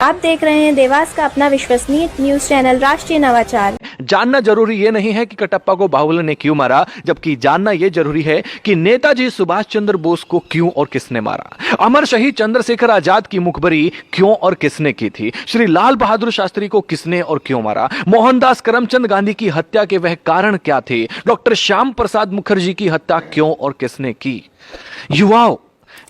आप देख रहे हैं देवास का अपना विश्वसनीय न्यूज चैनल राष्ट्रीय नवाचार। जानना जरूरी ये नहीं है कि कटप्पा को बाहुबली ने क्यों मारा, जबकि जानना यह जरूरी है कि नेताजी सुभाष चंद्र बोस को क्यों और किसने मारा। अमर शहीद चंद्रशेखर आजाद की मुखबरी क्यों और किसने की थी। श्री लाल बहादुर शास्त्री को किसने और क्यों मारा। मोहनदास करमचंद गांधी की हत्या के वह कारण क्या थे। डॉक्टर श्याम प्रसाद मुखर्जी की हत्या क्यों और किसने की। युवाओं,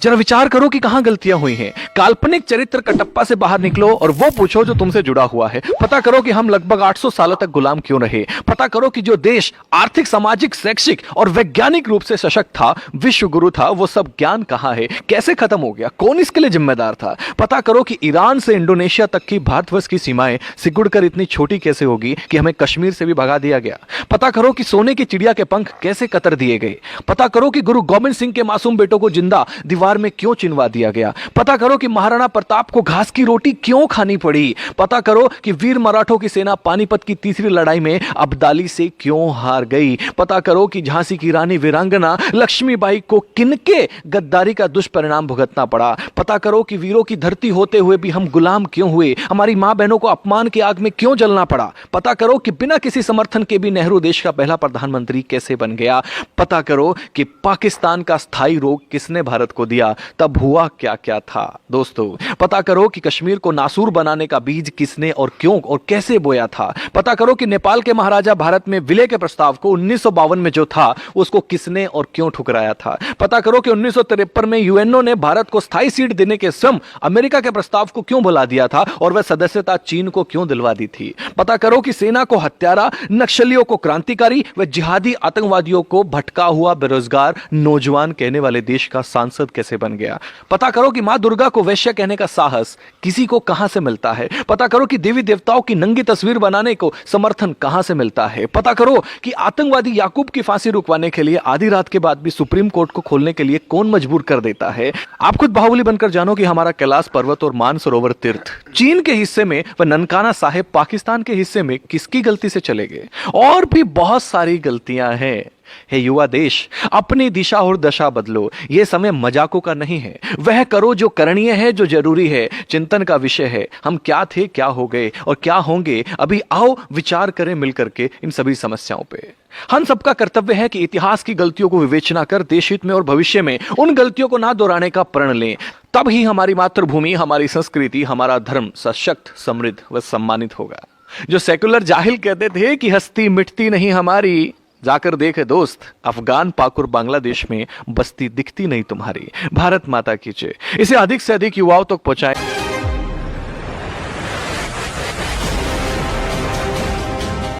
जरा विचार करो कि कहां गलतियां हुई हैं। काल्पनिक चरित्र कटप्पा से बाहर निकलो और वो पूछो जो तुमसे जुड़ा हुआ है। पता करो कि हम लगभग 800 सालों तक गुलाम क्यों रहे। पता करो कि जो देश आर्थिक, सामाजिक, शैक्षिक और वैज्ञानिक रूप से सशक्त था, विश्व गुरु था, वो सब ज्ञान कहां है, कैसे खत्म हो गया, कौन इसके लिए जिम्मेदार था। पता करो कि ईरान से इंडोनेशिया तक की भारतवर्ष की सीमाएं सिकुड़कर इतनी छोटी कैसे होगी कि हमें कश्मीर से भी भगा दिया गया। पता करो कि सोने की चिड़िया के पंख कैसे कतर दिए गए। पता करो कि गुरु गोविंद सिंह के मासूम बेटों को जिंदा दीवार में क्यों चिनवा दिया गया। पता करो कि महाराणा प्रताप को घास की रोटी क्यों खानी पड़ी। पता करो कि वीर मराठों की सेना पानीपत की तीसरी लड़ाई में अब्दाली से क्यों हार गई। पता करो कि झांसी की रानी वीरांगना लक्ष्मीबाई को किनके गद्दारी का दुष्परिणाम भुगतना पड़ा। पता करो कि वीरों की धरती होते हुए भी हम गुलाम क्यों हुए। हमारी मां बहनों को अपमान की आग में क्यों जलना पड़ा। पता करो कि बिना किसी समर्थन के भी नेहरू देश का पहला प्रधानमंत्री कैसे बन गया। पता करो कि पाकिस्तान का स्थायी रोग किसने भारत को दिया, तब हुआ क्या क्या था। दोस्तों, पता करो कि कश्मीर को नासूर बनाने का बीज किसने और क्यों और कैसे बोया था। पता करो कि नेपाल के महाराजा भारत में विलय के प्रस्ताव को 1952 में जो था उसको किसने और क्यों ठुकराया था। पता करो कि 1953 में यूएनओ ने भारत को स्थायी सीट देने के स्वयं अमेरिका के प्रस्ताव को क्यों भुला दिया था और वह सदस्यता चीन को क्यों दिलवा दी थी। पता करो कि सेना को हत्यारा, नक्सलियों को क्रांतिकारी व जिहादी आतंकवादियों को भटका हुआ बेरोजगार नौजवान कहने वाले देश का सांसद कैसे बन गया। पता करो कि मां दुर्गा को वैश्य कहने का साहस किसी को कहां से मिलता है। पता करो कि देवी देवताओं की नंगी तस्वीर बनाने को समर्थन कहां से मिलता है। पता करो कि आतंकवादी याकूब की फांसी रुकवाने के लिए आधी रात के बाद भी सुप्रीम कोर्ट को खोलने के लिए कौन मजबूर कर देता है। आप खुद बाहुबली बनकर जानो कि हमारा कैलाश पर्वत और मानसरोवर तीर्थ चीन के हिस्से में व ननकाना साहेब पाकिस्तान के हिस्से में किसकी गलती से चले गए। और भी बहुत सारी गलतियां हैं। हे युवा देश, अपनी दिशा और दशा बदलो। यह समय मजाकों का नहीं है। वह करो जो करणीय है, जो जरूरी है, चिंतन का विषय है। हम क्या थे, क्या हो गए और क्या होंगे। अभी आओ विचार करें मिलकर के इन सभी समस्याओं पे। हम सबका कर्तव्य है कि इतिहास की गलतियों को विवेचना कर देश हित में और भविष्य में उन गलतियों को ना दोहराने का प्रण लें। तब ही हमारी मातृभूमि, हमारी संस्कृति, हमारा धर्म सशक्त, समृद्ध व सम्मानित होगा। जो सेकुलर जाहिल कहते थे कि हस्ती मिटती नहीं हमारी, जाकर देखे दोस्त, अफगान, पाक और बांग्लादेश में बस्ती दिखती नहीं तुम्हारी। भारत माता की जय। इसे अधिक से अधिक युवाओं तक पहुंचाएं।